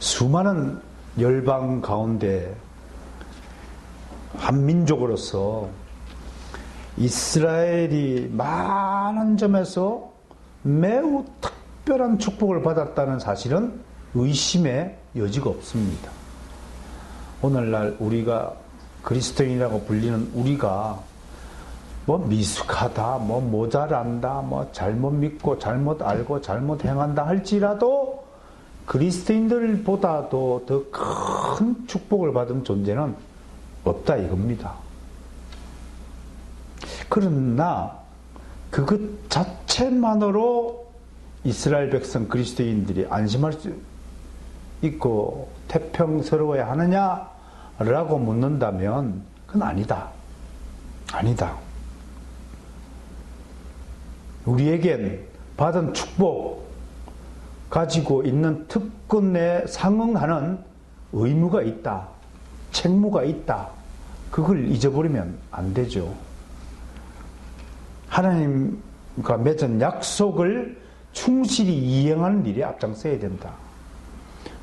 수많은 열방 가운데 한 민족으로서 이스라엘이 많은 점에서 매우 특별한 축복을 받았다는 사실은 의심의 여지가 없습니다. 오늘날 우리가 그리스도인이라고 불리는 우리가 뭐 미숙하다, 뭐 모자란다, 뭐 잘못 믿고 잘못 알고 잘못 행한다 할지라도 그리스도인들보다도 더 큰 축복을 받은 존재는 없다 이겁니다. 그러나 그것 자체만으로 이스라엘 백성 그리스도인들이 안심할 수 있고 태평스러워야 하느냐라고 묻는다면 그건 아니다. 아니다. 우리에겐 받은 축복, 가지고 있는 특권에 상응하는 의무가 있다. 책무가 있다. 그걸 잊어버리면 안 되죠. 하나님과 맺은 약속을 충실히 이행하는 일에 앞장서야 된다.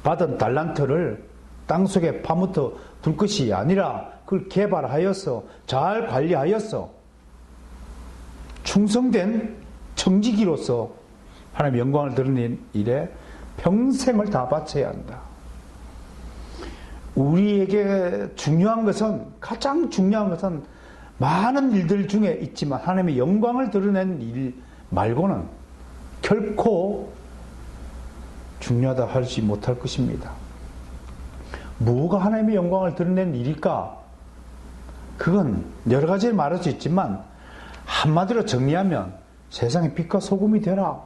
받은 달란트를 땅속에 파묻어 둘 것이 아니라 그걸 개발하여서 잘 관리하여서 충성된 청지기로서 하나님의 영광을 드러낸 일에 평생을 다 바쳐야 한다. 우리에게 중요한 것은, 가장 중요한 것은 많은 일들 중에 있지만 하나님의 영광을 드러낸 일 말고는 결코 중요하다 하지 못할 것입니다. 뭐가 하나님의 영광을 드러낸 일일까? 그건 여러 가지 말할 수 있지만 한마디로 정리하면 세상의 빛과 소금이 되라.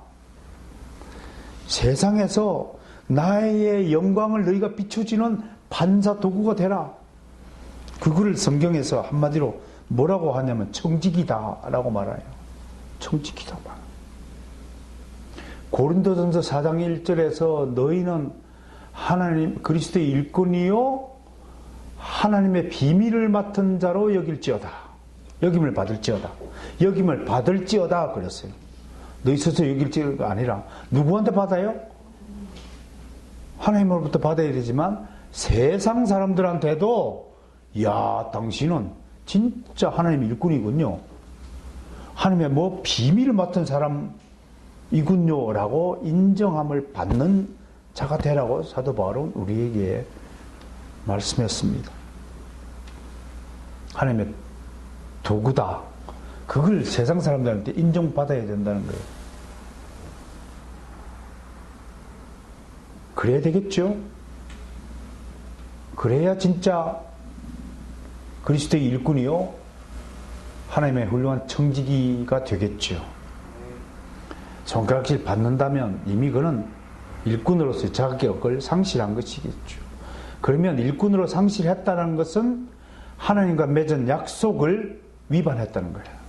세상에서 나의 영광을 너희가 비춰지는 반사 도구가 되라. 그거를 성경에서 한마디로 뭐라고 하냐면 청지기다 라고 말해요. 청지기다. 고린도전서 4장 1절에서 너희는 하나님 그리스도의 일꾼이요 하나님의 비밀을 맡은 자로 여길지어다. 여김을 받을지어다. 여김을 받을지어다 그랬어요. 너희 스스로 여길지어가 아니라 누구한테 받아요? 하나님으로부터 받아야 되지만 세상 사람들한테도 야 당신은 진짜 하나님의 일꾼이군요. 하나님의 뭐 비밀을 맡은 사람이군요 라고 인정함을 받는 자가 되라고 사도 바울은 우리에게 말씀했습니다. 하나님의 도구다. 그걸 세상 사람들한테 인정받아야 된다는 거예요. 그래야 되겠죠? 그래야 진짜 그리스도의 일꾼이요 하나님의 훌륭한 청지기가 되겠죠. 손가락질 받는다면 이미 그는 일꾼으로서의 자격을 상실한 것이겠죠. 그러면 일꾼으로 상실했다는 것은 하나님과 맺은 약속을 위반했다는 거예요.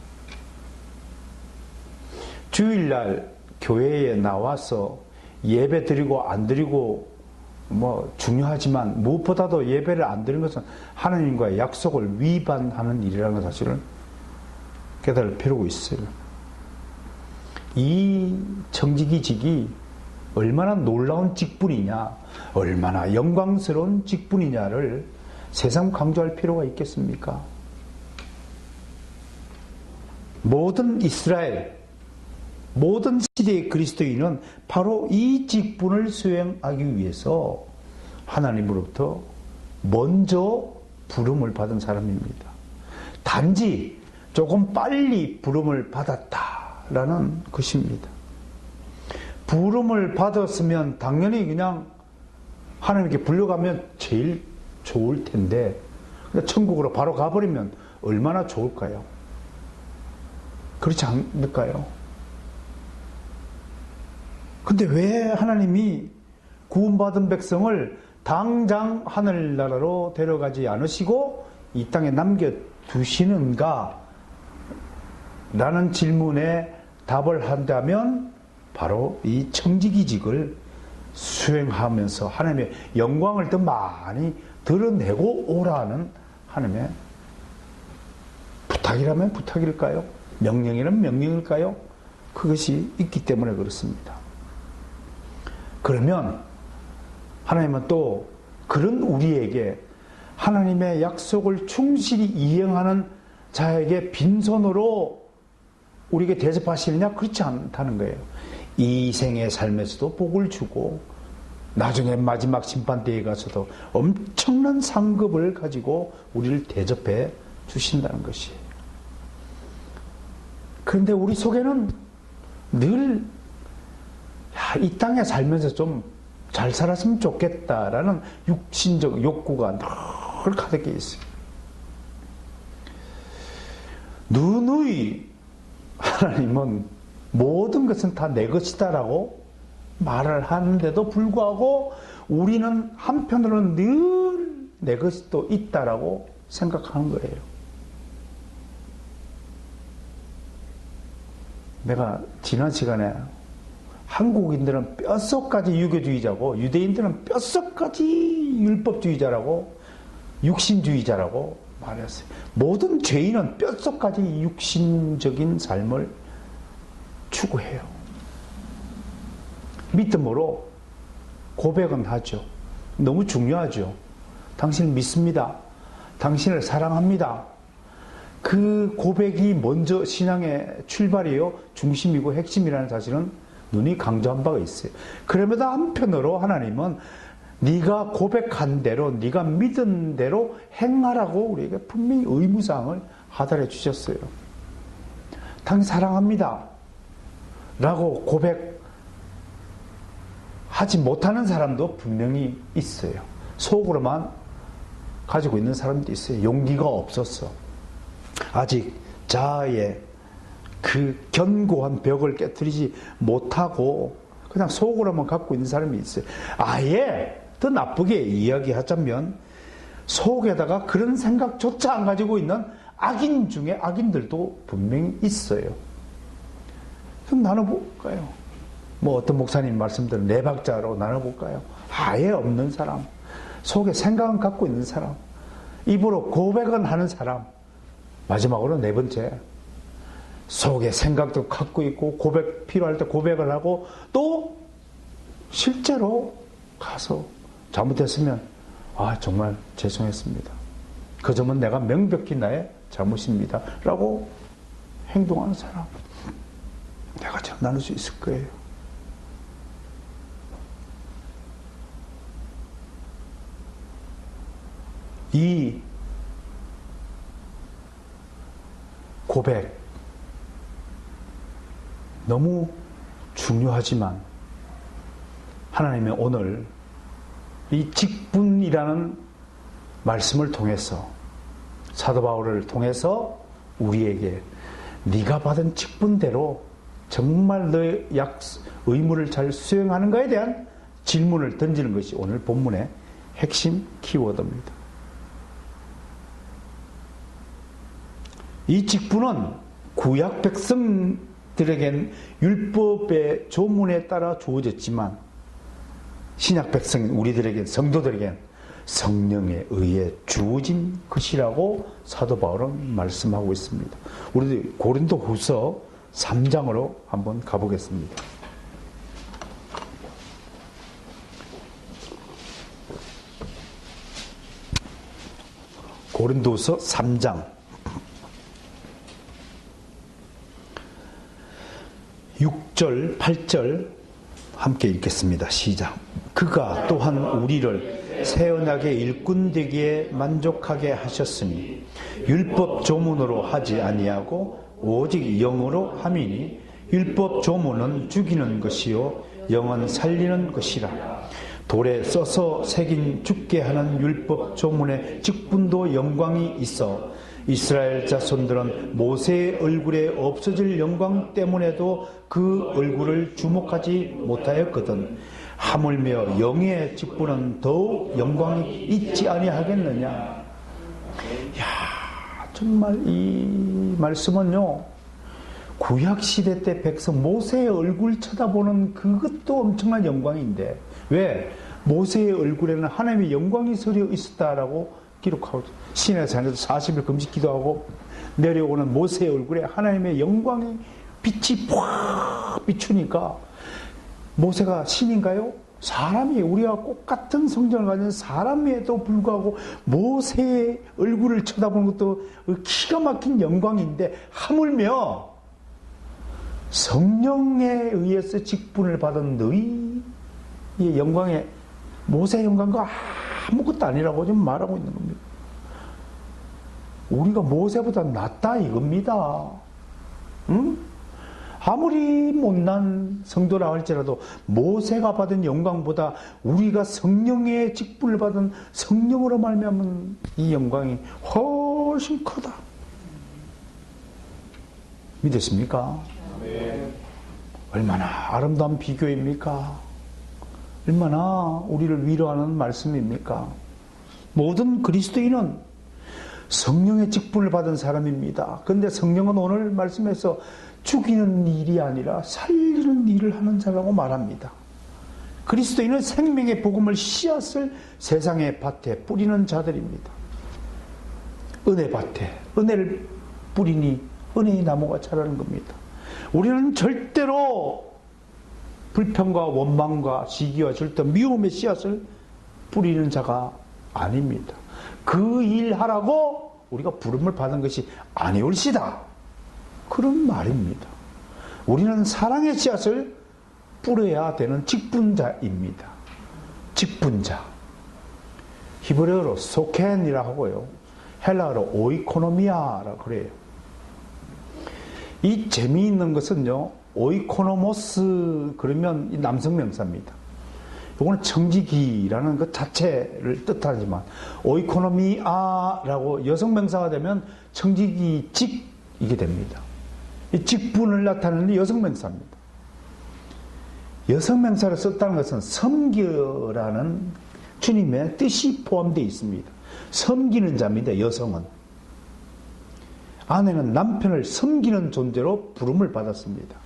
주일날 교회에 나와서 예배 드리고 안 드리고 뭐 중요하지만 무엇보다도 예배를 안 드리는 것은 하나님과의 약속을 위반하는 일이라는 사실을 깨달을 필요가 있어요. 이 청지기직이 얼마나 놀라운 직분이냐, 얼마나 영광스러운 직분이냐를 새삼 강조할 필요가 있겠습니까? 모든 이스라엘, 모든 시대의 그리스도인은 바로 이 직분을 수행하기 위해서 하나님으로부터 먼저 부름을 받은 사람입니다. 단지 조금 빨리 부름을 받았다라는 것입니다. 부름을 받았으면 당연히 그냥 하나님께 불려가면 제일 좋을 텐데 천국으로 바로 가버리면 얼마나 좋을까요? 그렇지 않을까요? 근데 왜 하나님이 구원받은 백성을 당장 하늘나라로 데려가지 않으시고 이 땅에 남겨두시는가? 라는 질문에 답을 한다면 바로 이 청지기직을 수행하면서 하나님의 영광을 더 많이 드러내고 오라는 하나님의 부탁이라면 부탁일까요? 명령이라면 명령일까요? 그것이 있기 때문에 그렇습니다. 그러면 하나님은 또 그런 우리에게 하나님의 약속을 충실히 이행하는 자에게 빈손으로 우리에게 대접하시느냐? 그렇지 않다는 거예요. 이 생의 삶에서도 복을 주고 나중에 마지막 심판대에 가서도 엄청난 상급을 가지고 우리를 대접해 주신다는 것이에요. 그런데 우리 속에는 늘 이 땅에 살면서 좀 잘 살았으면 좋겠다라는 육신적 욕구가 늘 가득해 있어요. 누누이 하나님은 모든 것은 다 내 것이다라고 말을 하는데도 불구하고 우리는 한편으로는 늘 내 것이 또 있다라고 생각하는 거예요. 내가 지난 시간에 한국인들은 뼛속까지 유교주의자고 유대인들은 뼛속까지 율법주의자라고 육신주의자라고 말했어요. 모든 죄인은 뼛속까지 육신적인 삶을 추구해요. 믿음으로 고백은 하죠. 너무 중요하죠. 당신을 믿습니다. 당신을 사랑합니다. 그 고백이 먼저 신앙의 출발이요, 중심이고 핵심이라는 사실은 눈이 강조한 바가 있어요. 그럼에도 한편으로 하나님은 네가 고백한 대로, 네가 믿은 대로 행하라고 우리에게 분명히 의무사항을 하달해 주셨어요. 당신 사랑합니다 라고 고백하지 못하는 사람도 분명히 있어요. 속으로만 가지고 있는 사람도 있어요. 용기가 없었어. 아직 자아의 그 견고한 벽을 깨트리지 못하고 그냥 속으로만 갖고 있는 사람이 있어요. 아예 더 나쁘게 이야기하자면 속에다가 그런 생각조차 안 가지고 있는 악인 중에 악인들도 분명히 있어요. 그럼 나눠볼까요? 뭐 어떤 목사님 말씀대로 네 박자로 나눠볼까요? 아예 없는 사람, 속에 생각은 갖고 있는 사람, 입으로 고백은 하는 사람, 마지막으로 네 번째, 속에 생각도 갖고 있고 고백 필요할 때 고백을 하고 또 실제로 가서 잘못했으면 정말 죄송했습니다. 그 점은 내가 명백히 나의 잘못입니다 라고 행동하는 사람, 내가 잘 나눌 수 있을 거예요. 이 고백 너무 중요하지만 하나님은 오늘 이 직분이라는 말씀을 통해서, 사도 바울을 통해서 우리에게 네가 받은 직분대로 정말 너의 의무를 잘 수행하는가에 대한 질문을 던지는 것이 오늘 본문의 핵심 키워드입니다. 이 직분은 구약 백성들에겐 율법의 조문에 따라 주어졌지만 신약 백성 우리들에겐, 성도들에겐 성령에 의해 주어진 것이라고 사도 바울은 말씀하고 있습니다. 우리 고린도후서 3장으로 한번 가보겠습니다. 고린도후서 3장 6절, 8절 함께 읽겠습니다. 시작. 그가 또한 우리를 새 언약의 일꾼 되기에 만족하게 하셨으니 율법 조문으로 하지 아니하고 오직 영으로 함이니 율법 조문은 죽이는 것이요 영은 살리는 것이라. 돌에 써서 새긴 죽게 하는 율법 조문의 직분도 영광이 있어 이스라엘 자손들은 모세의 얼굴에 없어질 영광 때문에도 그 얼굴을 주목하지 못하였거든. 하물며 영의 직분은 더욱 영광이 있지 아니하겠느냐. 야, 정말 이 말씀은요, 구약시대 때 백성 모세의 얼굴 쳐다보는 그것도 엄청난 영광인데 왜? 모세의 얼굴에는 하나님의 영광이 서려 있었다라고 기록하고, 시내 산에서 40일 금식 기도하고 내려오는 모세의 얼굴에 하나님의 영광이 빛이 팍 비추니까 모세가 신인가요? 사람이 우리와 똑같은 성정을 가진 사람에도 불구하고 모세의 얼굴을 쳐다보는 것도 기가 막힌 영광인데 하물며 성령에 의해서 직분을 받은 너희의 영광에 모세의 영광과 아무것도 아니라고 지금 말하고 있는 겁니다. 우리가 모세보다 낫다 이겁니다. 응? 아무리 못난 성도라 할지라도 모세가 받은 영광보다 우리가 성령의 직분을 받은 성령으로 말미암은 이 영광이 훨씬 크다. 믿으십니까? 네. 얼마나 아름다운 비교입니까? 얼마나 우리를 위로하는 말씀입니까? 모든 그리스도인은 성령의 직분을 받은 사람입니다. 그런데 성령은 오늘 말씀에서 죽이는 일이 아니라 살리는 일을 하는 자라고 말합니다. 그리스도인은 생명의 복음을 씨앗을 세상의 밭에 뿌리는 자들입니다. 은혜밭에 은혜를 뿌리니 은혜의 나무가 자라는 겁니다. 우리는 절대로 불평과 원망과 시기와 절대 미움의 씨앗을 뿌리는 자가 아닙니다. 그 일하라고 우리가 부름을 받은 것이 아니올시다. 그런 말입니다. 우리는 사랑의 씨앗을 뿌려야 되는 직분자입니다. 직분자. 히브리어로 소켄이라고 하고요. 헬라어로 오이코노미아라고 그래요. 이 재미있는 것은요. 오이코노모스 그러면 이 남성명사입니다. 이거는 청지기라는 것 자체를 뜻하지만 오이코노미아라고 여성명사가 되면 청지기 직 이게 됩니다. 이 직분을 나타내는 여성명사입니다. 여성명사를 썼다는 것은 섬기라는 주님의 뜻이 포함되어 있습니다. 섬기는 자입니다. 여성은. 아내는 남편을 섬기는 존재로 부름을 받았습니다.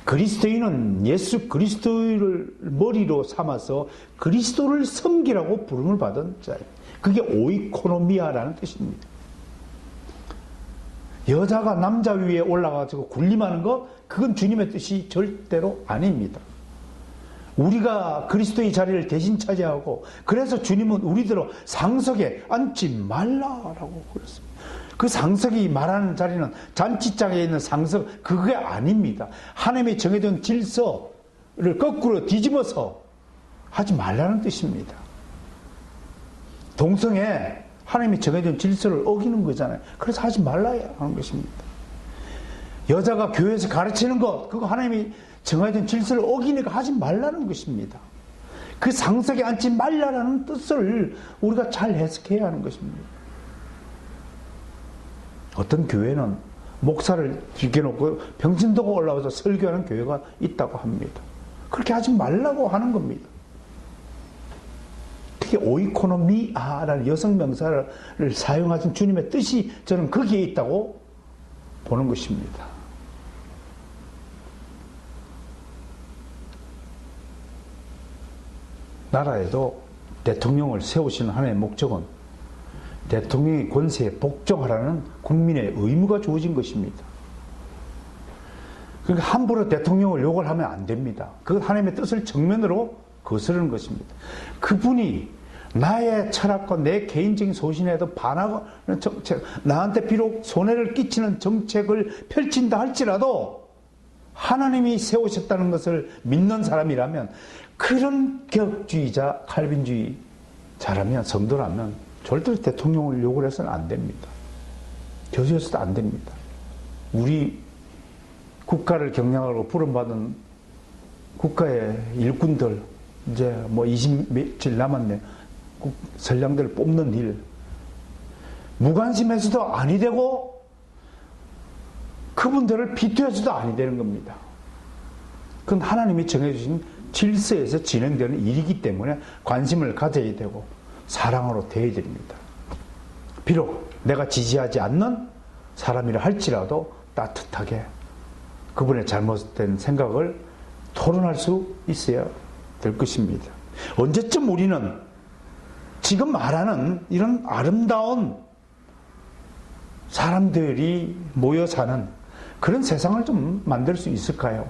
그리스도인은 예수 그리스도를 머리로 삼아서 그리스도를 섬기라고 부름을 받은 자예요. 그게 오이코노미아라는 뜻입니다. 여자가 남자 위에 올라가서 군림하는 것, 그건 주님의 뜻이 절대로 아닙니다. 우리가 그리스도의 자리를 대신 차지하고, 그래서 주님은 우리대로 상석에 앉지 말라라고 그랬습니다. 그 상석이 말하는 자리는 잔치장에 있는 상석, 그게 아닙니다. 하나님이 정해둔 질서를 거꾸로 뒤집어서 하지 말라는 뜻입니다. 동성애, 하나님이 정해준 질서를 어기는 거잖아요. 그래서 하지 말라야 하는 것입니다. 여자가 교회에서 가르치는 것, 그거 하나님이 정해준 질서를 어기니까 하지 말라는 것입니다. 그 상석에 앉지 말라는 뜻을 우리가 잘 해석해야 하는 것입니다. 어떤 교회는 목사를 죽여놓고 병신도가 올라와서 설교하는 교회가 있다고 합니다. 그렇게 하지 말라고 하는 겁니다. 특히 오이코노미아라는 여성 명사를 사용하신 주님의 뜻이 저는 거기에 있다고 보는 것입니다. 나라에도 대통령을 세우시는 하나의 목적은 대통령의 권세에 복종하라는 국민의 의무가 주어진 것입니다. 그러니까 함부로 대통령을 욕을 하면 안 됩니다. 그건 하나님의 뜻을 정면으로 거스르는 것입니다. 그분이 나의 철학과 내 개인적인 소신에도 반하는 정책, 나한테 비록 손해를 끼치는 정책을 펼친다 할지라도 하나님이 세우셨다는 것을 믿는 사람이라면, 그런 격주의자, 칼빈주의자라면, 성도라면 절대로 대통령을 욕을 해서는 안 됩니다. 저지해서도 안 됩니다. 우리 국가를 경영하고 부름받은 국가의 일꾼들, 이제 뭐 20며칠 남았네. 선량들을 뽑는 일. 무관심해서도 아니 되고, 그분들을 비토해서도 아니 되는 겁니다. 그건 하나님이 정해주신 질서에서 진행되는 일이기 때문에 관심을 가져야 되고, 사랑으로 대해야 됩니다. 비록 내가 지지하지 않는 사람이라 할지라도 따뜻하게 그분의 잘못된 생각을 토론할 수 있어야 될 것입니다. 언제쯤 우리는 지금 말하는 이런 아름다운 사람들이 모여 사는 그런 세상을 좀 만들 수 있을까요?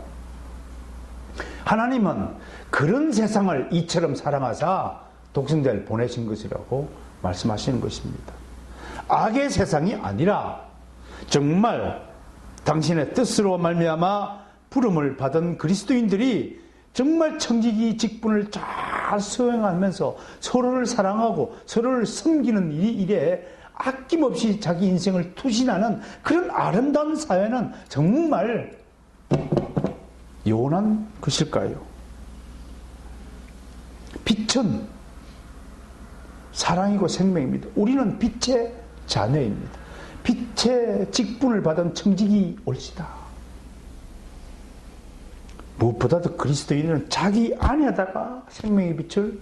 하나님은 그런 세상을 이처럼 사랑하사 독생자를 보내신 것이라고 말씀하시는 것입니다. 악의 세상이 아니라 정말 당신의 뜻으로 말미암아 부름을 받은 그리스도인들이 정말 청지기 직분을 잘 수행하면서 서로를 사랑하고 서로를 섬기는 일에 아낌없이 자기 인생을 투신하는 그런 아름다운 사회는 정말 요원한 것일까요? 빛은 사랑이고 생명입니다. 우리는 빛의 자녀입니다. 빛의 직분을 받은 청지기 올시다. 무엇보다도 그리스도인은 자기 안에다가 생명의 빛을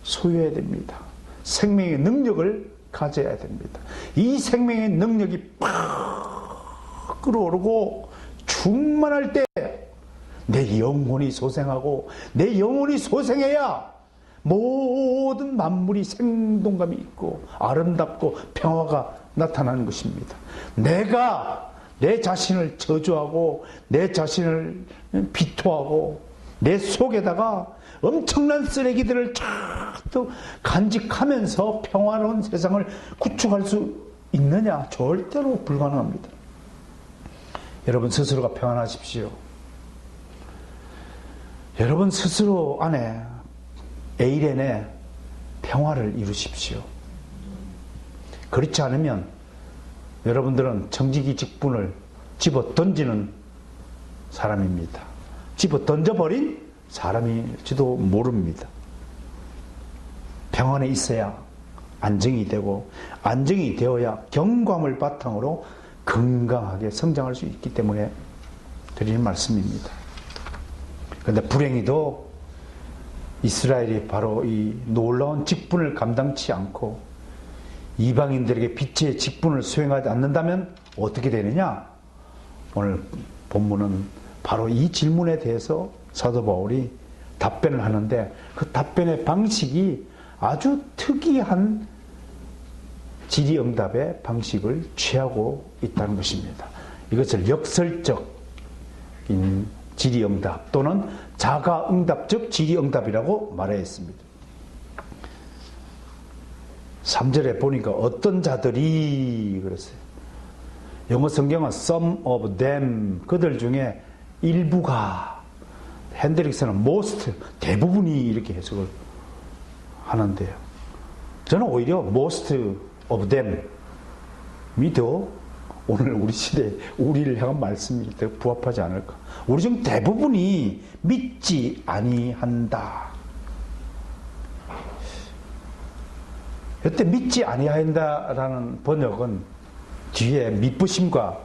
소유해야 됩니다. 생명의 능력을 가져야 됩니다. 이 생명의 능력이 팍 끌어오르고 충만할 때 내 영혼이 소생하고 내 영혼이 소생해야 모든 만물이 생동감이 있고 아름답고 평화가 나타나는 것입니다. 내가 내 자신을 저주하고 내 자신을 비토하고 내 속에다가 엄청난 쓰레기들을 자꾸 간직하면서 평화로운 세상을 구축할 수 있느냐? 절대로 불가능합니다. 여러분 스스로가 평안하십시오. 여러분 스스로 안에 에이렌의 평화를 이루십시오. 그렇지 않으면 여러분들은 청지기 직분을 집어 던지는 사람입니다. 집어 던져버린 사람일지도 모릅니다. 평안에 있어야 안정이 되고 안정이 되어야 경광을 바탕으로 건강하게 성장할 수 있기 때문에 드리는 말씀입니다. 그런데 불행히도 이스라엘이 바로 이 놀라운 직분을 감당치 않고 이방인들에게 빛의 직분을 수행하지 않는다면 어떻게 되느냐? 오늘 본문은 바로 이 질문에 대해서 사도 바울이 답변을 하는데 그 답변의 방식이 아주 특이한 질의응답의 방식을 취하고 있다는 것입니다. 이것을 역설적인 질의응답 또는 자가응답적 질의응답이라고 말하였습니다. 3절에 보니까 어떤 자들이 그랬어요. 영어 성경은 some of them, 그들 중에 일부가, 핸드릭스는 most, 대부분이 이렇게 해석을 하는데요. 저는 오히려 most of them이 더 오늘 우리 시대에 우리를 향한 말씀이 더 부합하지 않을까. 우리 중 대부분이 믿지 아니한다. 이때 믿지 아니한다라는 번역은 뒤에 믿부심과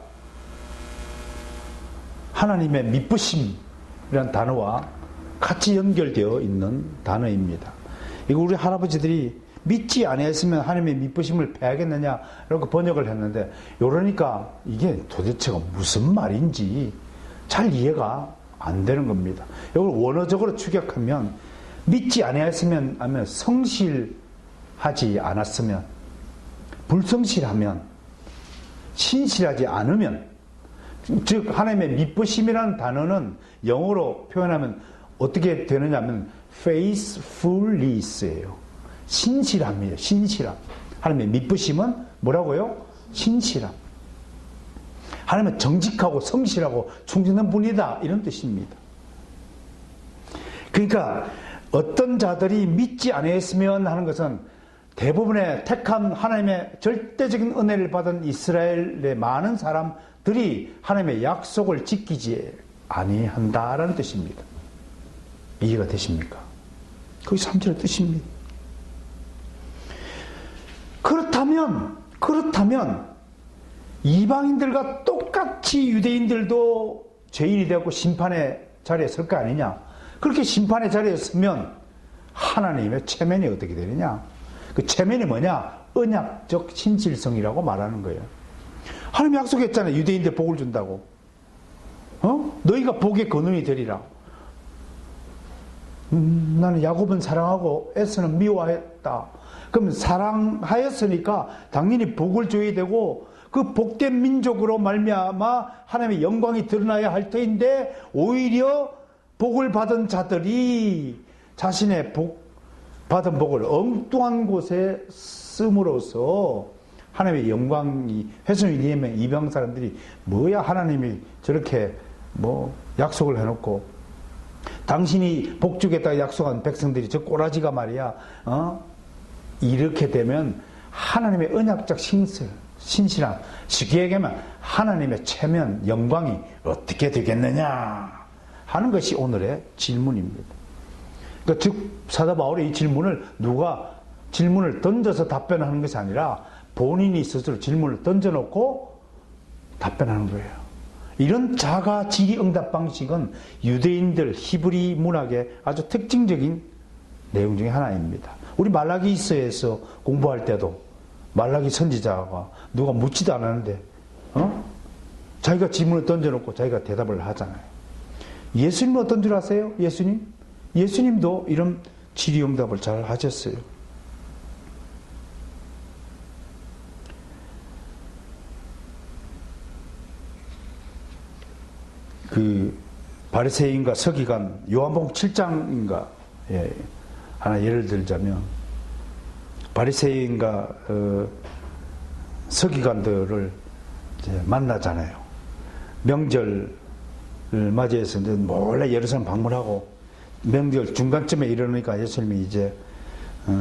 하나님의 믿부심이라는 단어와 같이 연결되어 있는 단어입니다. 이거 우리 할아버지들이 믿지 아니했으면 하나님의 믿부심을 패하겠느냐 이렇게 번역을 했는데, 이러니까 이게 도대체가 무슨 말인지 잘 이해가 안 되는 겁니다. 이걸 원어적으로 추격하면 믿지 아니했으면 하면 성실하지 않았으면, 불성실하면, 신실하지 않으면, 즉 하나님의 믿부심이라는 단어는 영어로 표현하면 어떻게 되느냐면 faithfulness예요. 신실함이에요. 신실함. 하나님의 믿부심은 뭐라고요? 신실함. 하나님은 정직하고 성실하고 충성된 분이다, 이런 뜻입니다. 그러니까 어떤 자들이 믿지 아니했으면 하는 것은 대부분의 택한 하나님의 절대적인 은혜를 받은 이스라엘의 많은 사람들이 하나님의 약속을 지키지 아니한다라는 뜻입니다. 이해가 되십니까? 그게 3절의 뜻입니다. 그렇다면 이방인들과 똑같이 유대인들도 죄인이 되고 심판의 자리에 설 거 아니냐? 그렇게 심판의 자리에 서면 하나님의 체면이 어떻게 되느냐? 그 체면이 뭐냐? 언약적 신실성이라고 말하는 거예요. 하나님이 약속했잖아요. 유대인들 복을 준다고. 너희가 복의 근원이 되리라. 나는 야곱은 사랑하고 에서는 미워했다. 그럼 사랑하였으니까 당연히 복을 줘야 되고, 그 복된 민족으로 말미암아 하나님의 영광이 드러나야 할 터인데 오히려 복을 받은 자들이 자신의 받은 복을 엉뚱한 곳에 씀으로써 하나님의 영광이 훼손이 되면 이방 사람들이 뭐야, 하나님이 저렇게 약속을 해놓고 당신이 복 주겠다 약속한 백성들이 저 꼬라지가 말이야, 이렇게 되면 하나님의 언약적 신실함, 쉽게 얘기하면 하나님의 체면, 영광이 어떻게 되겠느냐 하는 것이 오늘의 질문입니다. 그러니까 즉 사도 바울의 이 질문을 누가 질문을 던져서 답변하는 것이 아니라 본인이 스스로 질문을 던져놓고 답변하는 거예요. 이런 자가 질의응답 방식은 유대인들 히브리 문학의 아주 특징적인 내용 중에 하나입니다. 우리 말라기서에서 공부할 때도 말라기 선지자가 누가 묻지도 않았는데 자기가 질문을 던져놓고 자기가 대답을 하잖아요. 예수님은 어떤 줄 아세요? 예수님도 이런 질의응답을 잘 하셨어요. 그 바리새인과 서기관, 요한복음 7장인가 하나 예를 들자면 바리새인과 서기관들을 이제 만나잖아요. 명절을 맞이해서 이제 몰래 예루살렘 방문하고 명절 중간쯤에 이르니까 예수님이 이제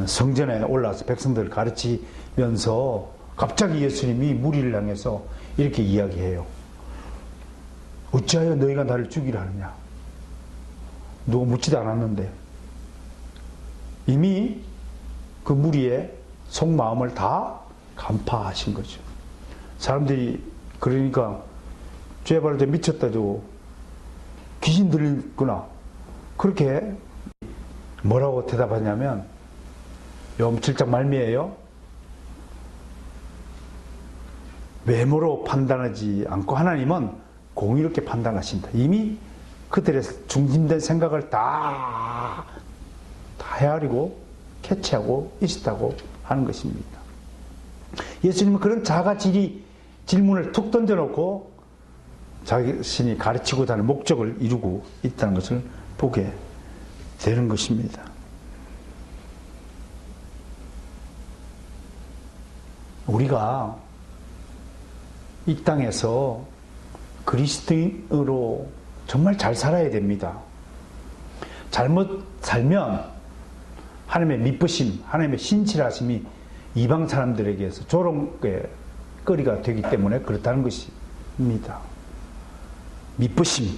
성전에 올라와서 백성들을 가르치면서 갑자기 예수님이 무리를 향해서 이렇게 이야기해요. 어찌하여 너희가 나를 죽이려 하느냐? 누가 묻지도 않았는데 이미 그 무리의 속마음을 다 간파하신 거죠. 사람들이 그러니까 죄 바를 때 미쳤다죠. 귀신 들리구나. 그렇게 뭐라고 대답하냐면 요한복음 7장 말미에요. 외모로 판단하지 않고 하나님은 공의롭게 판단하신다. 이미 그들의 중심된 생각을 다 헤아리고 캐치하고 있었다고 하는 것입니다. 예수님은 그런 자가 질문을 툭 던져놓고 자신이 가르치고자 하는 목적을 이루고 있다는 것을 보게 되는 것입니다. 우리가 이 땅에서 그리스도인으로 정말 잘 살아야 됩니다. 잘못 살면 하나님의 미쁘심, 하나님의 신실하심이 이방 사람들에게서 조롱의 거리가 되기 때문에 그렇다는 것입니다. 미쁘심,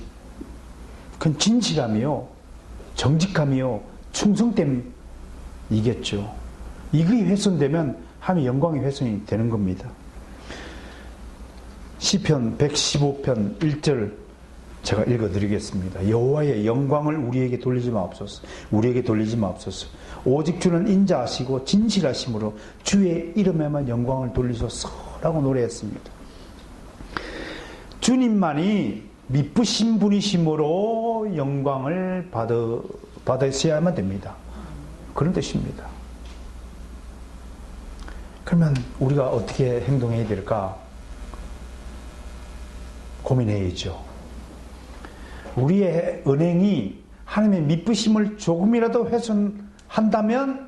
그건 진실함이요, 정직함이요, 충성됨이겠죠. 이게 훼손되면 하나님의 영광의 훼손이 되는 겁니다. 시편 115편 1절 제가 읽어드리겠습니다. 여호와의 영광을 우리에게 돌리지 마옵소서. 오직 주는 인자하시고 진실하심으로 주의 이름에만 영광을 돌리소서라고 노래했습니다. 주님만이 미쁘신 분이심으로 영광을 받으셔야만 됩니다. 그런 뜻입니다. 그러면 우리가 어떻게 행동해야 될까? 고민해야죠. 우리의 언행이 하나님의 미쁘심을 조금이라도 훼손한다면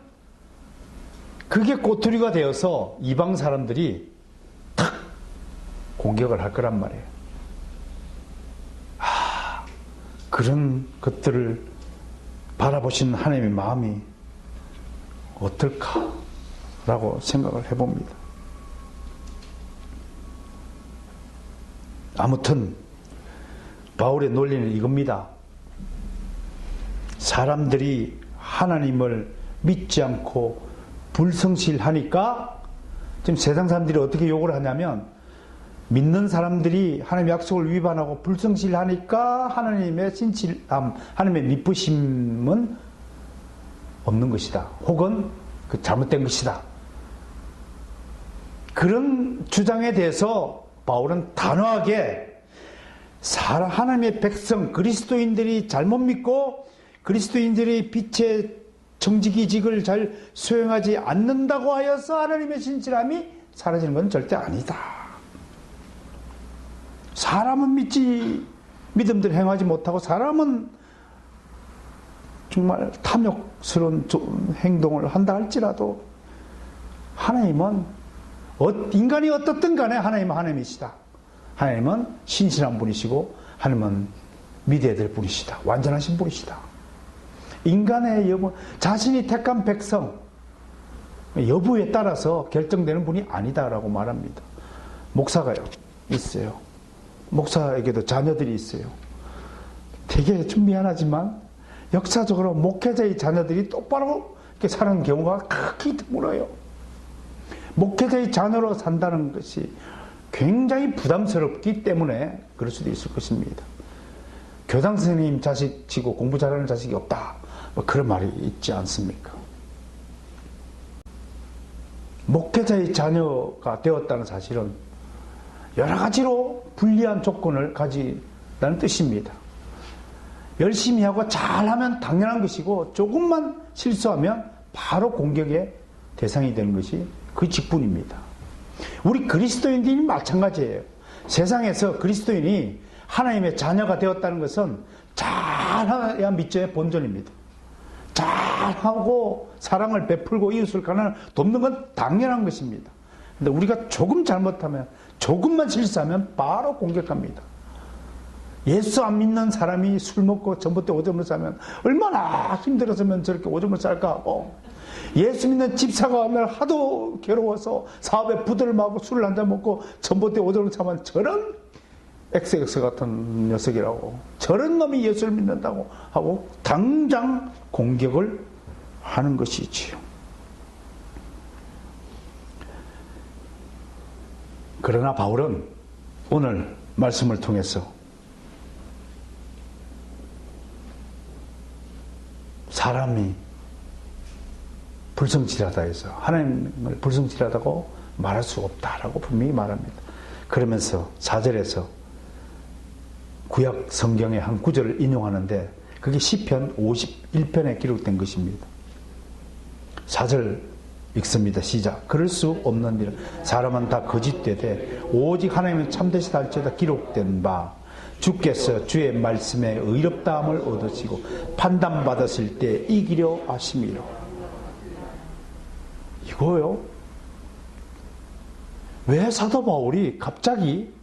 그게 꼬투리가 되어서 이방 사람들이 탁 공격을 할 거란 말이에요. 그런 것들을 바라보시는 하나님의 마음이 어떨까라고 생각을 해봅니다. 아무튼 바울의 논리는 이겁니다. 사람들이 하나님을 믿지 않고 불성실하니까 지금 세상 사람들이 어떻게 욕을 하냐면 믿는 사람들이 하나님의 약속을 위반하고 불성실하니까 하나님의 신실함, 하나님의 미쁘심은 없는 것이다. 혹은 그 잘못된 것이다. 그런 주장에 대해서 바울은 단호하게 하나님의 백성 그리스도인들이 잘못 믿고 그리스도인들이 빛의 정직이직을 잘 수행하지 않는다고 하여서 하나님의 신실함이 사라지는 건 절대 아니다. 사람은 믿음대로 행하지 못하고 사람은 정말 탐욕스러운 행동을 한다 할지라도 하나님은 인간이 어떻든 간에 하나님은 하나님이시다. 하나님은 신실한 분이시고 하나님은 믿어야 될 분이시다. 완전하신 분이시다. 인간의 여부, 자신이 택한 백성 여부에 따라서 결정되는 분이 아니다라고 말합니다. 목사가요 있어요. 목사에게도 자녀들이 있어요. 되게 좀 미안하지만 역사적으로 목회자의 자녀들이 똑바로 이렇게 사는 경우가 크게 드물어요. 목회자의 자녀로 산다는 것이 굉장히 부담스럽기 때문에 그럴 수도 있을 것입니다. 교장 선생님 자식 치고 공부 잘하는 자식이 없다, 뭐 그런 말이 있지 않습니까? 목회자의 자녀가 되었다는 사실은 여러 가지로 불리한 조건을 가진다는 뜻입니다. 열심히 하고 잘하면 당연한 것이고 조금만 실수하면 바로 공격의 대상이 되는 것이 그 직분입니다. 우리 그리스도인들이 마찬가지예요. 세상에서 그리스도인이 하나님의 자녀가 되었다는 것은 잘해야 믿져의 본전입니다. 잘하고 사랑을 베풀고 이웃을 돕는 건 당연한 것입니다. 근데 우리가 조금 잘못하면, 조금만 실수하면 바로 공격합니다. 예수 안 믿는 사람이 술 먹고 전봇대 오줌을 싸면 얼마나 힘들었으면 저렇게 오줌을 쌀까 하고, 예수 믿는 집사가 하면 하도 괴로워서 사업에 부들마고 술을 한잔 먹고 전봇대 오줌을 싸면 저런 XX 같은 녀석이라고, 저런 놈이 예수를 믿는다고 하고 당장 공격을 하는 것이지요. 그러나 바울은 오늘 말씀을 통해서 사람이 불성실하다 해서 하나님을 불성실하다고 말할 수 없다라고 분명히 말합니다. 그러면서 4절에서 구약 성경의 한 구절을 인용하는데 그게 시편 51편에 기록된 것입니다. 4절 읽습니다. 시작. 그럴 수 없는 일, 사람은 다 거짓되되 오직 하나님은 참되시다 할지어다 기록된 바, 주께서 주의 말씀에 의롭다함을 얻으시고 판단받았을 때 이기려 하심이라. 이거요? 왜 사도 바울이 갑자기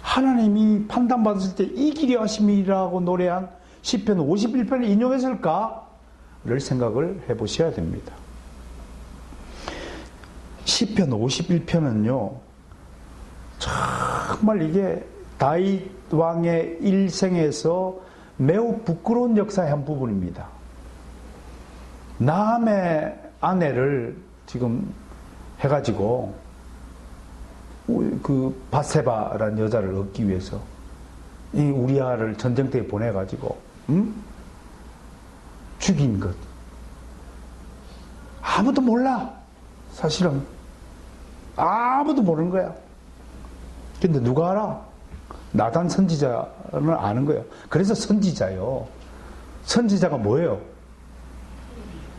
하나님이 판단받았을 때 이기려 하심이라고 노래한 시편 51편을 인용했을까를 생각을 해보셔야 됩니다. 시편 51편은요, 정말 이게 다윗 왕의 일생에서 매우 부끄러운 역사의 한 부분입니다. 남의 아내를 지금 해가지고 그 바세바라는 여자를 얻기 위해서 이 우리아를 전쟁터에 보내가지고 죽인 것. 아무도 몰라. 사실은 아무도 모르는 거야. 근데 누가 알아? 나단 선지자는 아는 거예요. 그래서 선지자요. 선지자가 뭐예요?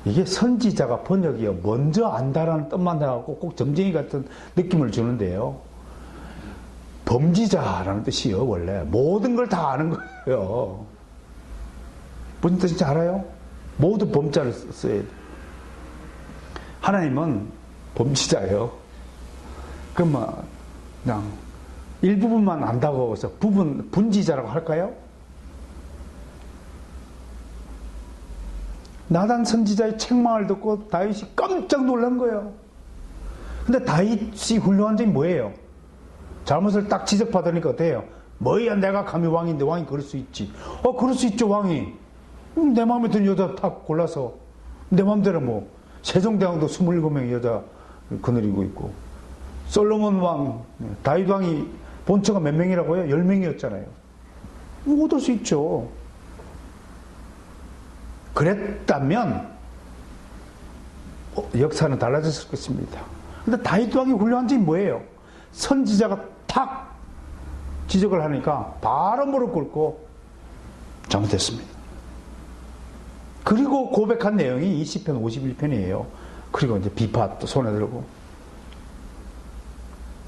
이게 선지자가 번역이요, 먼저 안다라는 뜻만 해갖고 꼭 점쟁이 같은 느낌을 주는데요, 범지자라는 뜻이요. 원래 모든 걸 다 아는 거예요. 무슨 뜻인지 알아요? 모두 범자를 써야 돼. 하나님은 범지자예요. 그러면 그냥 일부분만 안다고 해서 분지자라고 할까요? 나단 선지자의 책망을 듣고 다윗이 깜짝 놀란 거예요. 근데 다윗이 훌륭한 점이 뭐예요? 잘못을 딱 지적받으니까 어때요? 뭐야, 내가 감히 왕인데 왕이 그럴 수 있지. 그럴 수 있죠, 왕이. 내 마음에 드는 여자 딱 골라서 내 마음대로 뭐 세종대왕도 27명의 여자 거느리고 있고, 솔로몬 왕, 다윗 왕이 본처가 몇 명이라고요? 10명이었잖아요. 얻을 수 있죠. 그랬다면 역사는 달라졌을 것입니다. 근데 다윗 왕이 훌륭한 점이 뭐예요? 선지자가 탁 지적을 하니까 바로 무릎 꿇고 잘못했습니다. 그리고 고백한 내용이 이 시편 51편이에요. 그리고 이제 비파 또 손에 들고,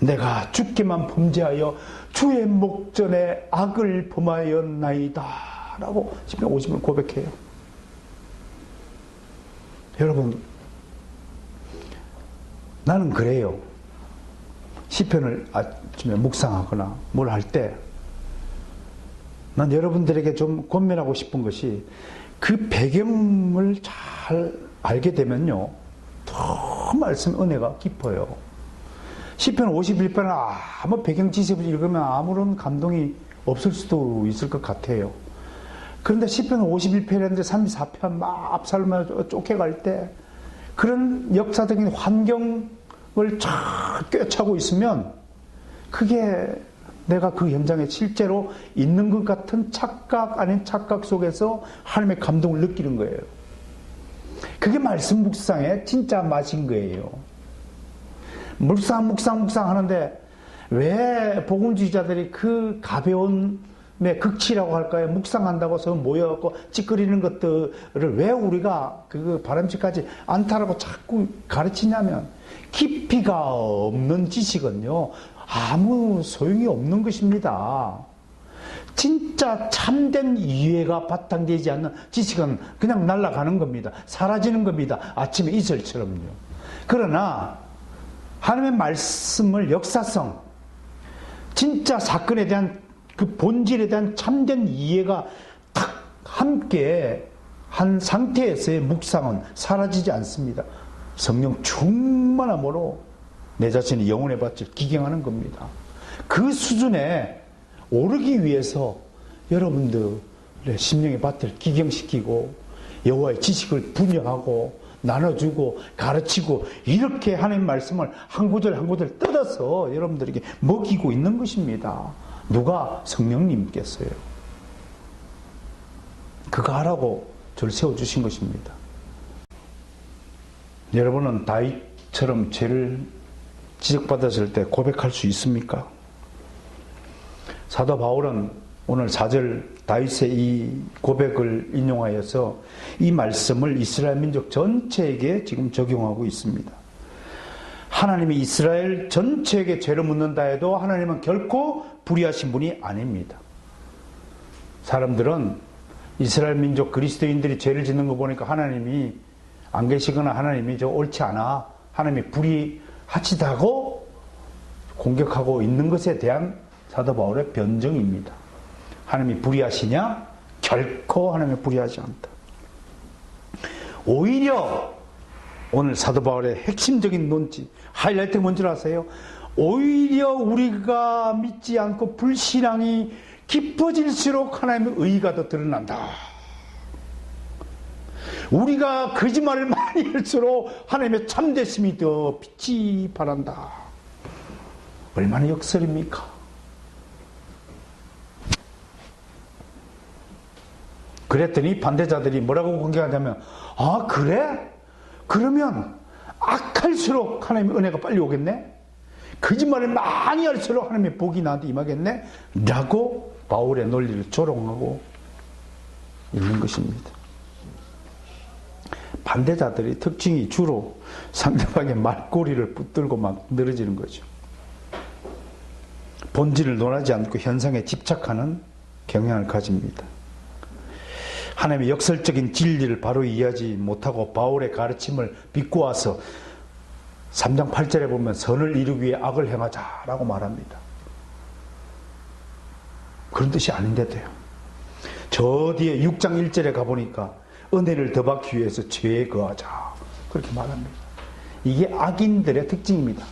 내가 주께만 범죄하여 주의 목전에 악을 범하였나이다 라고 시편 50편 고백해요. 여러분, 나는 그래요. 시편을 아침에 묵상하거나 뭘 할 때, 난 여러분들에게 좀 권면하고 싶은 것이, 그 배경을 잘 알게 되면요, 더 말씀 은혜가 깊어요. 시편 51편을 아무 배경 지식을 읽으면 아무런 감동이 없을 수도 있을 것 같아요. 그런데 시편 51편인데 34편 막 압살롬에 쫓겨갈 때, 그런 역사적인 환경을 쫙 꿰차고 있으면, 그게 내가 그 현장에 실제로 있는 것 같은 착각 아닌 착각 속에서 하나님의 감동을 느끼는 거예요. 그게 말씀 묵상의 진짜 맛인 거예요. 묵상 하는데 왜 복음주의자들이 그 가벼움의 극치라고 할까요? 묵상한다고 해서 모여갖고 찌끄리는 것들을 왜 우리가 그 바람직하지 않다라고 자꾸 가르치냐면, 깊이가 없는 지식은요, 아무 소용이 없는 것입니다. 진짜 참된 이해가 바탕되지 않는 지식은 그냥 날아가는 겁니다. 사라지는 겁니다. 아침에 이슬처럼요. 그러나 하나님의 말씀을 역사성, 진짜 사건에 대한 그 본질에 대한 참된 이해가 딱 함께 한 상태에서의 묵상은 사라지지 않습니다. 성령 충만함으로 내 자신의 영혼의 밭을 기경하는 겁니다. 그 수준에 오르기 위해서 여러분들의 심령의 밭을 기경시키고 여호와의 지식을 분여하고 나눠주고 가르치고, 이렇게 하나님의 말씀을 한 구절 한 구절 뜯어서 여러분들에게 먹이고 있는 것입니다. 누가? 성령님께서요. 그거 하라고 저를 세워주신 것입니다. 여러분은 다윗처럼 죄를 지적받았을 때 고백할 수 있습니까? 사도 바울은 오늘 4절 다윗의 이 고백을 인용하여서 이 말씀을 이스라엘 민족 전체에게 지금 적용하고 있습니다. 하나님이 이스라엘 전체에게 죄를 묻는다 해도 하나님은 결코 불의하신 분이 아닙니다. 사람들은 이스라엘 민족 그리스도인들이 죄를 짓는 거 보니까 하나님이 안 계시거나 하나님이 저 옳지 않아, 하나님이 불의하시다고 공격하고 있는 것에 대한 사도 바울의 변정입니다. 하나님이 불의하시냐? 결코 하나님이 불의하지 않다. 오히려 오늘 사도 바울의 핵심적인 논지, 하이라이트가 뭔지 아세요? 오히려 우리가 믿지 않고 불신앙이 깊어질수록 하나님의 의의가 더 드러난다. 우리가 거짓말을 많이 할수록 하나님의 참되심이 더 빛이 발한다. 얼마나 역설입니까? 그랬더니 반대자들이 뭐라고 공격하냐면, 아 그래? 그러면 악할수록 하나님의 은혜가 빨리 오겠네? 거짓말을 많이 할수록 하나님의 복이 나한테 임하겠네? 라고 바울의 논리를 조롱하고 있는 것입니다. 반대자들의 특징이 주로 상대방의 말꼬리를 붙들고 막 늘어지는 거죠. 본질을 논하지 않고 현상에 집착하는 경향을 가집니다. 하나님의 역설적인 진리를 바로 이해하지 못하고 바울의 가르침을 비꼬아서 3장 8절에 보면 선을 이루기 위해 악을 행하자라고 말합니다. 그런 뜻이 아닌데도요. 저 뒤에 6장 1절에 가보니까 은혜를 더 받기 위해서 죄에 거하자 그렇게 말합니다. 이게 악인들의 특징입니다.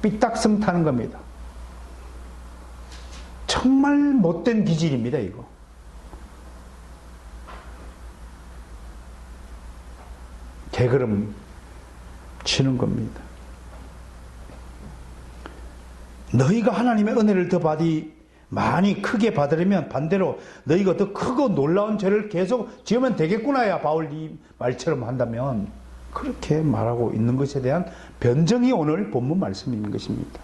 삐딱성 타는 겁니다. 정말 못된 기질입니다. 이거. 개걸음 치는 겁니다. 너희가 하나님의 은혜를 더 많이 크게 받으려면 반대로 너희가 더 크고 놀라운 죄를 계속 지으면 되겠구나야 바울 이 말처럼 한다면, 그렇게 말하고 있는 것에 대한 변정이 오늘 본문 말씀인 것입니다.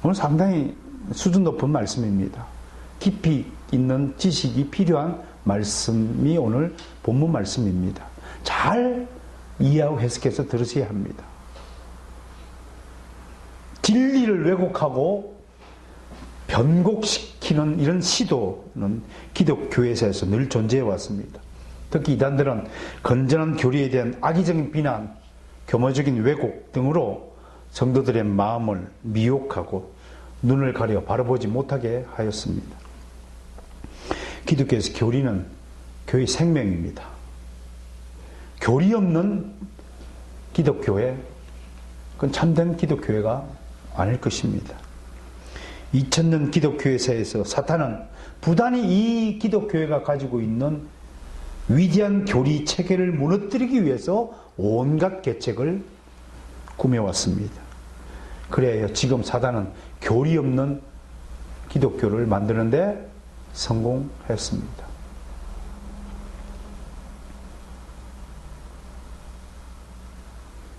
오늘 상당히 수준 높은 말씀입니다. 깊이 있는 지식이 필요한 말씀이 오늘 본문 말씀입니다. 잘 이해하고 해석해서 들으셔야 합니다. 진리를 왜곡하고 변곡시키는 이런 시도는 기독교회에서 늘 존재해 왔습니다. 특히 이단들은 건전한 교리에 대한 악의적인 비난, 교모적인 왜곡 등으로 성도들의 마음을 미혹하고 눈을 가려 바라보지 못하게 하였습니다. 기독교에서 교리는 교회의 생명입니다. 교리 없는 기독교회, 그건 참된 기독교회가 아닐 것입니다. 2000년 기독교회사에서 사탄은 부단히 이 기독교회가 가지고 있는 위대한 교리 체계를 무너뜨리기 위해서 온갖 계책을 꾸며왔습니다. 그래야 지금 사단은 교리 없는 기독교를 만드는데 성공했습니다.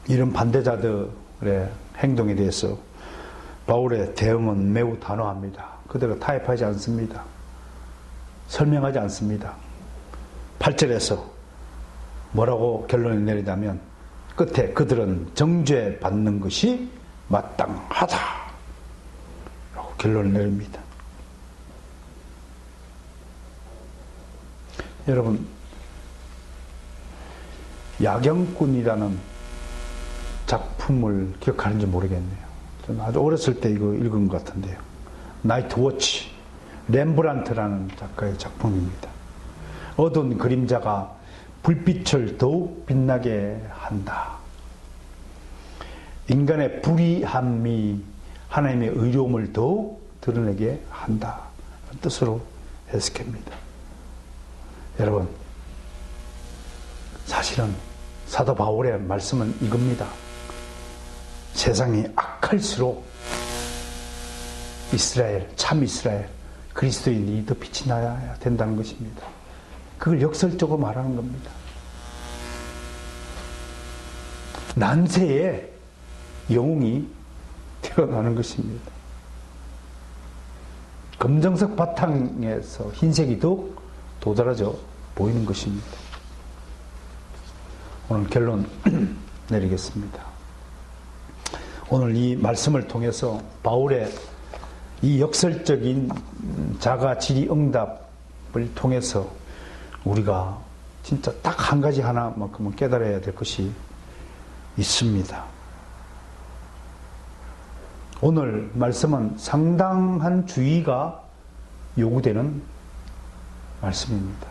이런 반대자들의 행동에 대해서 바울의 대응은 매우 단호합니다. 그대로 타협하지 않습니다. 설명하지 않습니다. 8절에서 뭐라고 결론을 내리다면 끝에 그들은 정죄받는 것이 마땅하다 라고 결론을 내립니다. 여러분, 야경꾼이라는 작품을 기억하는지 모르겠네요. 저는 아주 어렸을 때 이거 읽은 것 같은데요. 나이트 워치, 렘브란트라는 작가의 작품입니다. 어두운 그림자가 불빛을 더욱 빛나게 한다. 인간의 불의함이 하나님의 의로움을 더욱 드러내게 한다. 뜻으로 해석합니다. 여러분, 사실은 사도 바울의 말씀은 이겁니다. 세상이 악할수록 이스라엘, 참 이스라엘, 그리스도인이 더 빛이 나야 된다는 것입니다. 그걸 역설적으로 말하는 겁니다. 난세에 영웅이 태어나는 것입니다. 검정색 바탕에서 흰색이 더욱 도드라져 보이는 것입니다. 오늘 결론 내리겠습니다. 오늘 이 말씀을 통해서 바울의 이 역설적인 자가 질의응답을 통해서 우리가 진짜 딱 한 가지 하나만큼은 깨달아야 될 것이 있습니다. 오늘 말씀은 상당한 주의가 요구되는 말씀입니다.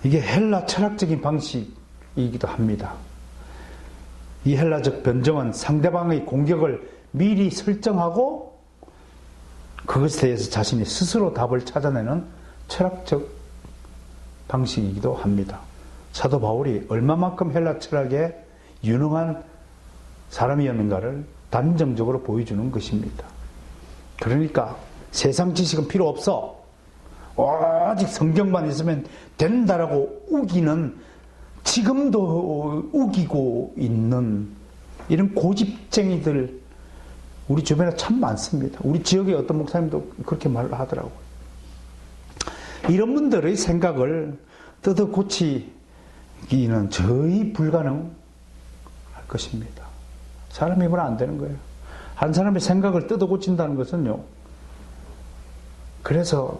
이게 헬라 철학적인 방식이기도 합니다. 이 헬라적 변정은 상대방의 공격을 미리 설정하고 그것에 대해서 자신이 스스로 답을 찾아내는 철학적 방식이기도 합니다. 사도 바울이 얼마만큼 헬라 철학에 유능한 사람이었는가를 단정적으로 보여주는 것입니다. 그러니까 세상 지식은 필요 없어. 오직 성경만 있으면 된다라고 우기는, 지금도 우기고 있는 이런 고집쟁이들 우리 주변에 참 많습니다. 우리 지역의 어떤 목사님도 그렇게 말을 하더라고요. 이런 분들의 생각을 뜯어 고치기는 저히 불가능할 것입니다. 사람 힘으로 안 되는 거예요. 한 사람의 생각을 뜯어 고친다는 것은요, 그래서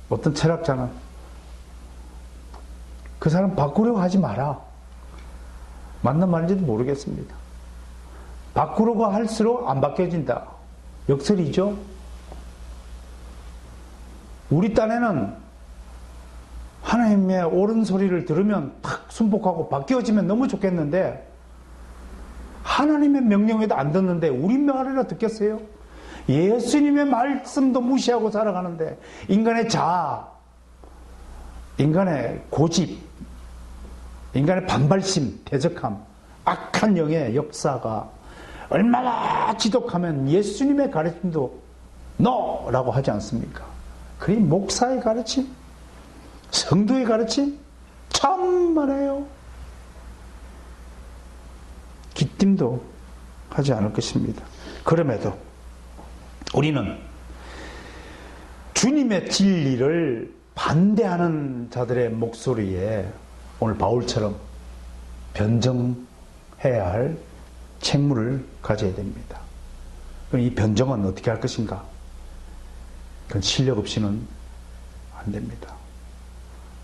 어떤 철학자는 그 사람 바꾸려고 하지 마라. 맞는 말인지도 모르겠습니다. 바꾸려고 할수록 안 바뀌어진다. 역설이죠. 우리 딴에는 하나님의 옳은 소리를 들으면 탁 순복하고 바뀌어지면 너무 좋겠는데, 하나님의 명령에도 안 듣는데 우리 말이라 듣겠어요? 예수님의 말씀도 무시하고 살아가는데, 인간의 자아, 인간의 고집, 인간의 반발심, 대적함, 악한 영의 역사가 얼마나 지독하면 예수님의 가르침도 NO라고 하지 않습니까? 그게 목사의 가르침, 성도의 가르침 참 많아요. 기띔도 하지 않을 것입니다. 그럼에도 우리는 주님의 진리를 반대하는 자들의 목소리에 오늘 바울처럼 변정해야 할 책무를 가져야 됩니다. 그럼 이 변정은 어떻게 할 것인가? 그건 실력 없이는 안 됩니다.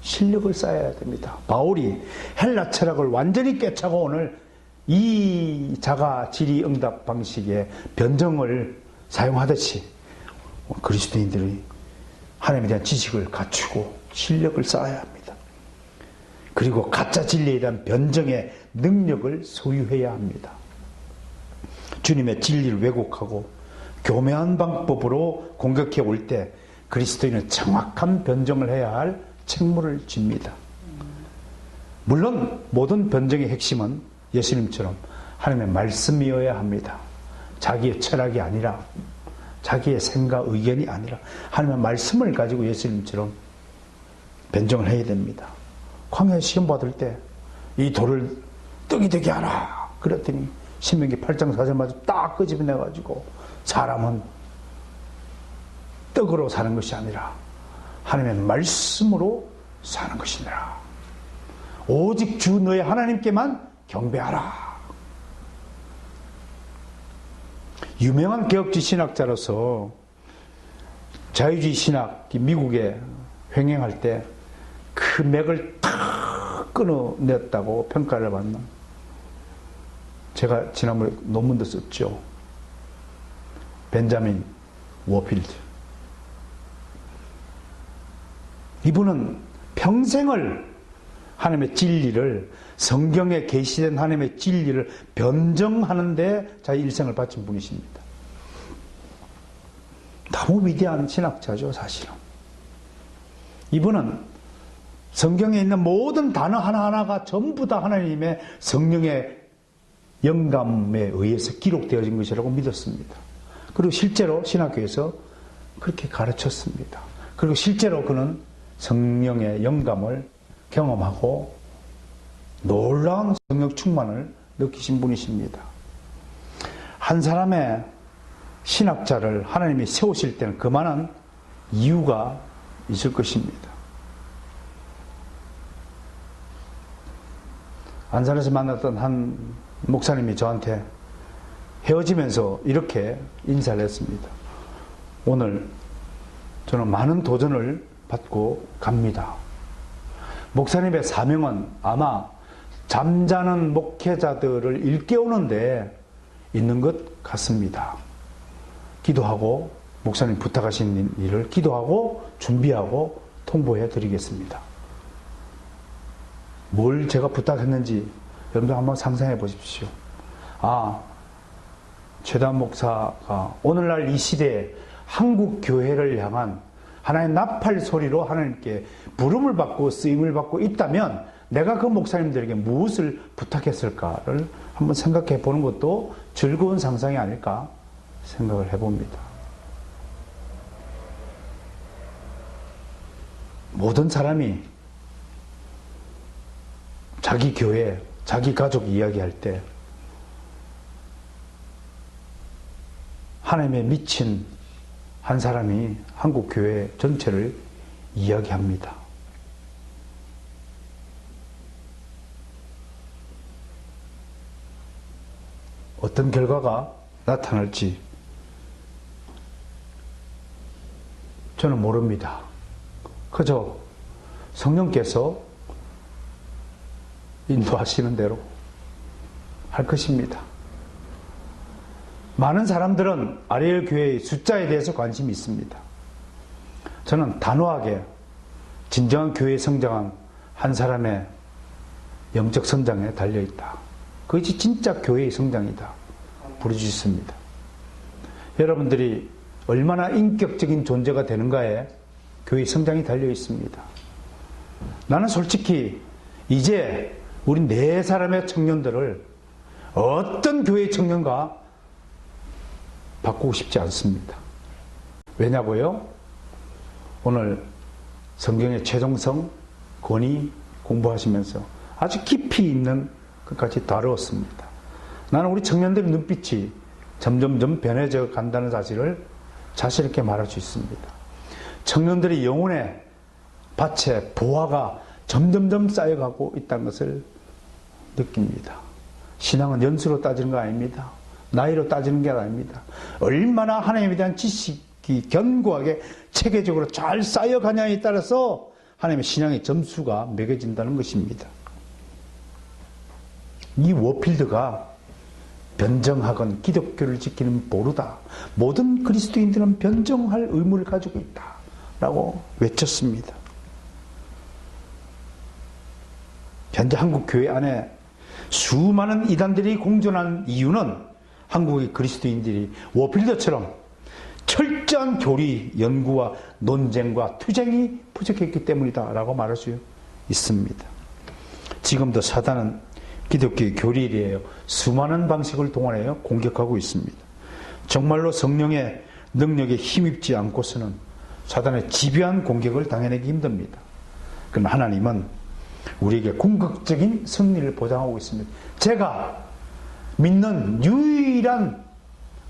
실력을 쌓아야 됩니다. 바울이 헬라 철학을 완전히 꿰차고 오늘 이 자가 질의응답 방식의 변정을 사용하듯이 그리스도인들이 하나님에 대한 지식을 갖추고 실력을 쌓아야 합니다. 그리고 가짜 진리에 대한 변정의 능력을 소유해야 합니다. 주님의 진리를 왜곡하고 교묘한 방법으로 공격해 올 때 그리스도인은 정확한 변정을 해야 할 책무를 집니다. 물론 모든 변정의 핵심은 예수님처럼 하나님의 말씀이어야 합니다. 자기의 철학이 아니라, 자기의 생각, 의견이 아니라 하나님의 말씀을 가지고 예수님처럼 변정을 해야 됩니다. 광야에 시험 받을 때 이 돌을 떡이 되게 하라 그랬더니 신명기 8장 4절마저 딱 끄집어내가지고 사람은 떡으로 사는 것이 아니라 하나님의 말씀으로 사는 것이니라. 오직 주 너의 하나님께만 경배하라. 유명한 개혁주의 신학자로서 자유주의 신학이 미국에 횡행할 때 그 맥을 탁 끊어냈다고 평가를 받는, 제가 지난번에 논문도 썼죠. 벤자민 워필드. 이분은 평생을 하나님의 진리를, 성경에 계시된 하나님의 진리를 변정하는 데 자기 일생을 바친 분이십니다. 너무 위대한 신학자죠, 사실은. 이분은 성경에 있는 모든 단어 하나하나가 전부 다 하나님의 성령의 영감에 의해서 기록되어진 것이라고 믿었습니다. 그리고 실제로 신학교에서 그렇게 가르쳤습니다. 그리고 실제로 그는 성령의 영감을 경험하고 놀라운 성령 충만을 느끼신 분이십니다. 한 사람의 신학자를 하나님이 세우실 때는 그만한 이유가 있을 것입니다. 안산에서 만났던 한 목사님이 저한테 헤어지면서 이렇게 인사를 했습니다. 오늘 저는 많은 도전을 받고 갑니다. 목사님의 사명은 아마 잠자는 목회자들을 일깨우는데 있는 것 같습니다. 기도하고 목사님 부탁하신 일을 기도하고 준비하고 통보해 드리겠습니다. 뭘 제가 부탁했는지 여러분들 한번 상상해 보십시오. 최단 목사가 오늘날 이 시대에 한국 교회를 향한 하나의 나팔 소리로 하나님께 부름을 받고 쓰임을 받고 있다면 내가 그 목사님들에게 무엇을 부탁했을까를 한번 생각해 보는 것도 즐거운 상상이 아닐까 생각을 해봅니다. 모든 사람이 자기 교회, 자기 가족 이야기할 때 하나님에 미친 한 사람이 한국 교회 전체를 이야기합니다. 어떤 결과가 나타날지 저는 모릅니다. 그저 성령께서 인도하시는 대로 할 것입니다. 많은 사람들은 아리엘 교회의 숫자에 대해서 관심이 있습니다. 저는 단호하게 진정한 교회에 성장한 한 사람의 영적 성장에 달려있다. 그것이 진짜 교회의 성장이다. 부르짖습니다. 여러분들이 얼마나 인격적인 존재가 되는가에 교회의 성장이 달려있습니다. 나는 솔직히 이제 우리 4사람의 청년들을 어떤 교회의 청년과 바꾸고 싶지 않습니다. 왜냐고요? 오늘 성경의 최종성, 권위 공부하시면서 아주 깊이 있는 것까지 다루었습니다. 나는 우리 청년들의 눈빛이 점점점 변해져 간다는 사실을 자신 있게 말할 수 있습니다. 청년들의 영혼의 밭에 보화가 점점점 쌓여가고 있다는 것을 느낍니다. 신앙은 연수로 따지는 거 아닙니다. 나이로 따지는 게 아닙니다. 얼마나 하나님에 대한 지식이 견고하게 체계적으로 잘 쌓여가냐에 따라서 하나님의 신앙의 점수가 매겨진다는 것입니다. 이 워필드가 변정하건 기독교를 지키는 보루다. 모든 그리스도인들은 변정할 의무를 가지고 있다. 라고 외쳤습니다. 현재 한국 교회 안에 수많은 이단들이 공존한 이유는 한국의 그리스도인들이 워필드처럼 철저한 교리, 연구와 논쟁과 투쟁이 부족했기 때문이다 라고 말할 수 있습니다. 지금도 사단은 기독교의 교리에 수많은 방식을 동원하여 공격하고 있습니다. 정말로 성령의 능력에 힘입지 않고서는 사단의 집요한 공격을 당해내기 힘듭니다. 그러나 하나님은 우리에게 궁극적인 승리를 보장하고 있습니다. 제가 믿는 유일한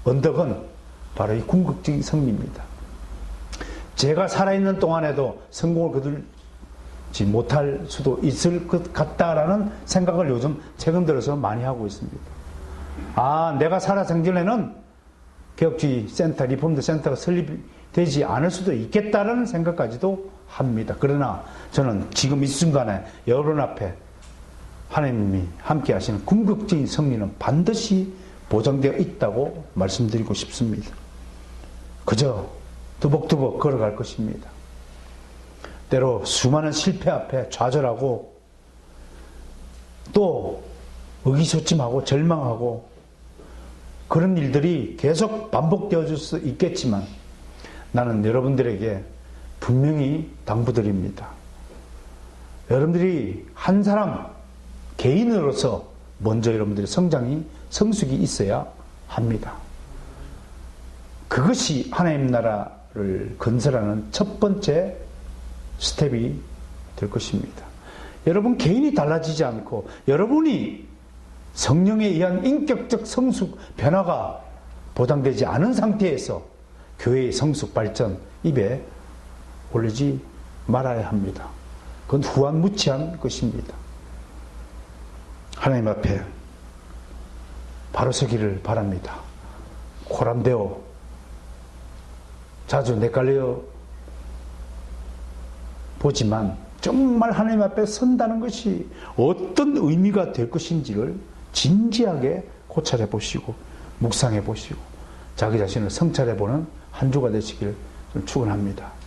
언덕은 바로 이 궁극적인 승리입니다. 제가 살아있는 동안에도 성공을 거둘지 못할 수도 있을 것 같다라는 생각을 요즘 최근 들어서 많이 하고 있습니다. 내가 살아생전에는 개혁주의 센터, 리폼드 센터가 설립되지 않을 수도 있겠다라는 생각까지도 합니다. 그러나 저는 지금 이 순간에 여러분 앞에 하나님이 함께 하시는 궁극적인 승리는 반드시 보장되어 있다고 말씀드리고 싶습니다. 그저 두벅두벅 걸어갈 것입니다. 때로 수많은 실패 앞에 좌절하고 또 의기소침하고 절망하고 그런 일들이 계속 반복되어질 수 있겠지만 나는 여러분들에게 분명히 당부드립니다. 여러분들이 한 사람 개인으로서 먼저 여러분들의 성숙이 있어야 합니다. 그것이 하나님 나라를 건설하는 첫 번째 스텝이 될 것입니다. 여러분 개인이 달라지지 않고 여러분이 성령에 의한 인격적 성숙 변화가 보장되지 않은 상태에서 교회의 성숙 발전 입에 올리지 말아야 합니다. 그건 후한무치한 것입니다. 하나님 앞에 바로 서기를 바랍니다. 코람되어 자주 헷갈려 보지만 정말 하나님 앞에 선다는 것이 어떤 의미가 될 것인지를 진지하게 고찰해 보시고 묵상해 보시고 자기 자신을 성찰해 보는 한 주가 되시기를 축원합니다.